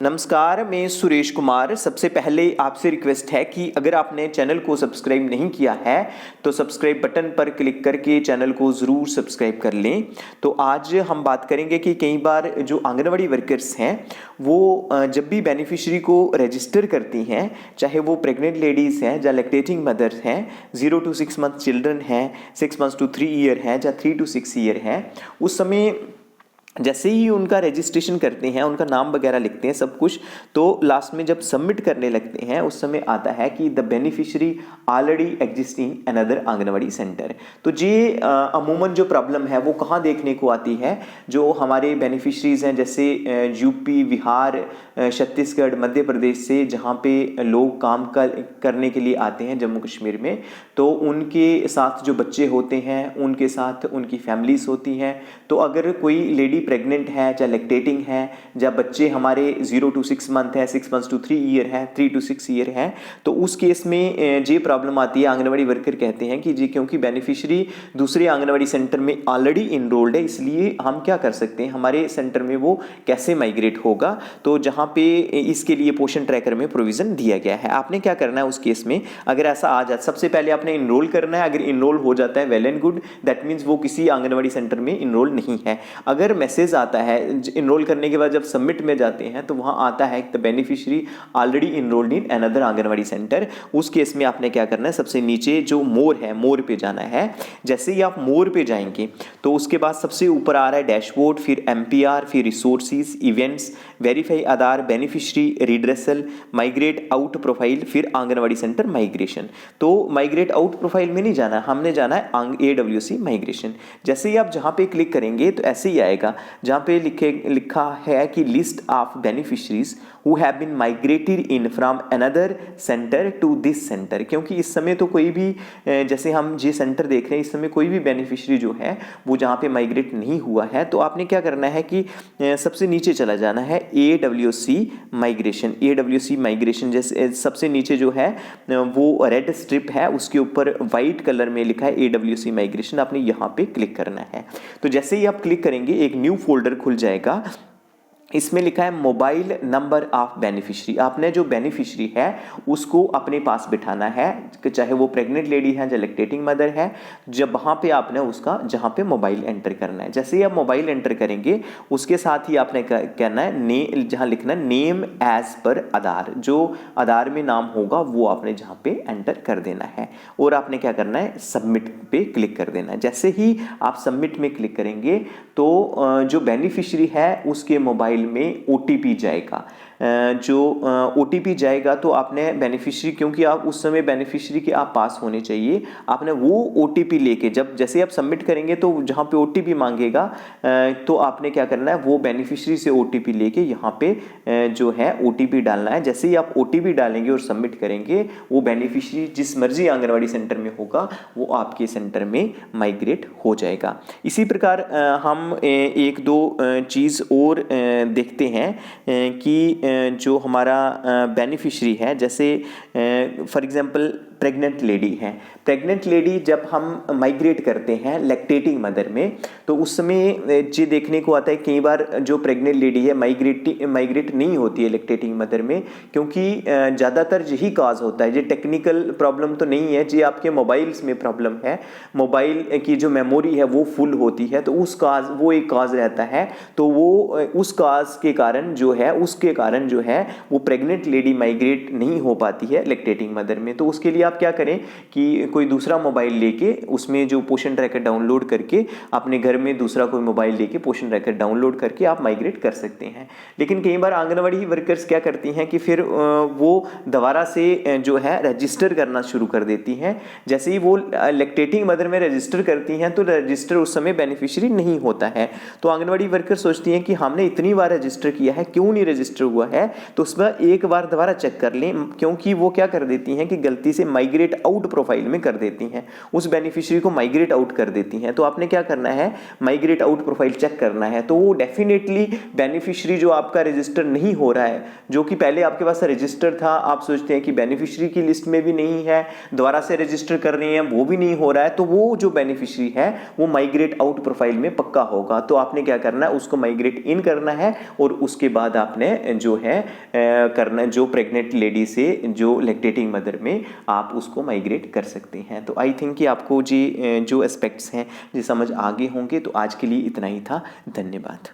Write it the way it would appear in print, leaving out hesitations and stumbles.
नमस्कार, मैं सुरेश कुमार। सबसे पहले आपसे रिक्वेस्ट है कि अगर आपने चैनल को सब्सक्राइब नहीं किया है तो सब्सक्राइब बटन पर क्लिक करके चैनल को ज़रूर सब्सक्राइब कर लें। तो आज हम बात करेंगे कि कई बार जो आंगनवाड़ी वर्कर्स हैं वो जब भी बेनिफिशियरी को रजिस्टर करती हैं, चाहे वो प्रेग्नेंट लेडीज़ हैं या लैक्टेटिंग मदर्स हैं, 0 to 6 मंथ चिल्ड्रन हैं, 6 months to 3 year हैं या 3 to 6 year हैं, उस समय जैसे ही उनका रजिस्ट्रेशन करते हैं, उनका नाम वगैरह लिखते हैं सब कुछ, तो लास्ट में जब सबमिट करने लगते हैं उस समय आता है कि the beneficiary already exist in another anganwadi centre. तो ये अमूमन जो प्रॉब्लम है वो कहाँ देखने को आती है, जो हमारे बेनिफिशरीज हैं जैसे यूपी, बिहार, छत्तीसगढ़, मध्य प्रदेश से जहाँ पे लोग काम करने के लिए आते हैं जम्मू कश्मीर में, तो उनके साथ जो बच्चे होते हैं, उनके साथ उनकी फैमिलीज होती हैं। तो अगर कोई लेडी प्रेग्नेंट है या लैक्टेटिंग है या बच्चे हमारे 0 to 6 मंथ है, 6 months to 3 year है, 3 to 6 year है, तो उस केस में ये प्रॉब्लम आती है। आंगनवाड़ी वर्कर कहते हैं कि जी क्योंकि बेनिफिशियरी दूसरे आंगनवाड़ी सेंटर में ऑलरेडी इनरोल्ड है, इसलिए हम क्या कर सकते हैं, हमारे सेंटर में वो कैसे माइग्रेट होगा। तो जहाँ पे इसके लिए पोषण ट्रैकर में प्रोविज़न दिया गया है। आपने क्या करना है उस केस में, अगर ऐसा आ जाए, सबसे पहले आपने इनरोल करना है। अगर इनरोल हो जाता है well and good, that means वो किसी आंगनवाड़ी सेंटर में इनरोल नहीं है। अगर मैसेज आता है इनरोल करने के बाद जब सबमिट में जाते हैं तो वहाँ आता है the beneficiary already enrolled in another anganwadi centre, उस केस में आपने क्या करना है, सबसे नीचे जो मोर है, मोर पे जाना है। जैसे ही आप मोर पे जाएंगे तो उसके बाद सबसे ऊपर आ रहा है डैशबोर्ड, फिर MPR, फिर resources, events, verify Aadhaar, beneficiary redressal, migrate out profile, फिर आंगनवाड़ी सेंटर माइग्रेशन। तो माइग्रेट आउट प्रोफाइल में नहीं जाना, हमने जाना है AWC माइग्रेशन। जैसे ही आप जहाँ पे क्लिक करेंगे तो ऐसे ही आएगा जहाँ पे लिखा है कि list of beneficiaries who have been migrated in from another centre to this centre. क्योंकि इस समय तो कोई भी, जैसे हम ये सेंटर देख रहे हैं, इस समय कोई भी बेनिफिशरी जो है वो जहाँ पे माइग्रेट नहीं हुआ है, तो आपने क्या करना है कि सबसे नीचे चला जाना है AWC माइग्रेशन। AWC माइग्रेशन जैसे सबसे नीचे जो है वो रेड स्ट्रिप है, उसके ऊपर वाइट कलर में लिखा है AWC माइग्रेशन, आपने यहाँ पे क्लिक करना है। तो जैसे ही आप क्लिक करेंगे एक न्यू फोल्डर खुल जाएगा, इसमें लिखा है मोबाइल नंबर ऑफ बेनिफिशरी। आपने जो बेनिफिशरी है उसको अपने पास बिठाना है, चाहे वो प्रेग्नेंट लेडी है या लैक्टेटिंग मदर है, जब वहाँ पे आपने उसका जहाँ पे मोबाइल एंटर करना है। जैसे ही आप मोबाइल एंटर करेंगे उसके साथ ही आपने कहना है जहाँ लिखना है नेम एज पर आधार, जो आधार में नाम होगा वो आपने जहाँ पे एंटर कर देना है और आपने क्या करना है, सबमिट पे क्लिक कर देना है। जैसे ही आप सबमिट में क्लिक करेंगे तो जो बेनिफिशरी है उसके मोबाइल में OTP जाएगा। जो OTP जाएगा तो आपने बेनिफिशरी, क्योंकि आप उस समय बेनिफिशरी के आप पास होने चाहिए, आपने वो OTP लेके जब जैसे आप सबमिट करेंगे तो जहाँ पे OTP मांगेगा तो आपने क्या करना है, वो बेनिफिशरी से OTP लेके यहाँ पे जो है OTP डालना है। जैसे ही आप OTP डालेंगे और सबमिट करेंगे, वो बेनिफिशरी जिस मर्जी आंगनवाड़ी सेंटर में होगा वो आपके सेंटर में माइग्रेट हो जाएगा। इसी प्रकार हम एक दो चीज़ और देखते हैं कि जो हमारा बेनिफिशरी है, जैसे फॉर एग्जांपल प्रेग्नेंट लेडी है, प्रेग्नेंट लेडी जब हम माइग्रेट करते हैं लैक्टेटिंग मदर में तो उस समय ये देखने को आता है कई बार जो प्रेग्नेंट लेडी है माइग्रेट नहीं होती है लैक्टेटिंग मदर में, क्योंकि ज़्यादातर यही काज होता है। ये टेक्निकल प्रॉब्लम तो नहीं है, ये आपके मोबाइल्स में प्रॉब्लम है, मोबाइल की जो मेमोरी है वो फुल होती है, तो उस काज वो एक काज रहता है। तो वो उस काज के कारण जो है, उसके कारण जो है वो प्रेग्नेंट लेडी माइग्रेट नहीं हो पाती है लैक्टेटिंग मदर में। तो उसके लिए आप क्या करें कि कोई दूसरा मोबाइल लेके उसमें जो पोषण ट्रैकर डाउनलोड करके अपने घर में दूसरा कोई मोबाइल लेके पोषण ट्रैकर डाउनलोड करके आप माइग्रेट कर सकते हैं। लेकिन कई बार आंगनवाड़ी वर्कर्स क्या करती हैं कि फिर वो दोबारा से जो है रजिस्टर करना शुरू कर देती हैं। जैसे ही वो लैक्टेटिंग मदर में रजिस्टर करती हैं तो रजिस्टर उस समय बेनिफिशियरी नहीं होता है। तो आंगनवाड़ी वर्कर सोचती हैं कि हमने इतनी बार रजिस्टर किया है, क्यों नहीं रजिस्टर हुआ है, तो उसमें एक बार दोबारा चेक कर लें, क्योंकि वो क्या कर देती हैं कि गलती से माइग्रेट आउट प्रोफाइल में कर देती हैं, उस बेनिफिशियरी को माइग्रेट आउट कर देती हैं। तो आपने क्या करना है, माइग्रेट आउट प्रोफाइल चेक करना है। तो वो डेफिनेटली बेनिफिशियरी जो आपका रजिस्टर नहीं हो रहा है, जो कि पहले आपके पास रजिस्टर था, आप सोचते हैं कि बेनिफिशियरी की लिस्ट में भी नहीं है, दोबारा से रजिस्टर कर रही हैं वो भी नहीं हो रहा है, तो वो जो बेनिफिशियरी है वो माइग्रेट आउट प्रोफाइल में पक्का होगा। तो आपने क्या करना है, उसको माइग्रेट इन करना है और उसके बाद आपने जो जो है करना, जो प्रेग्नेंट लेडी से जो लैक्टेटिंग मदर में आप उसको माइग्रेट कर सकते हैं। तो आई थिंक कि आपको जी जो एस्पेक्ट्स हैं जी समझ आगे होंगे। तो आज के लिए इतना ही था। धन्यवाद।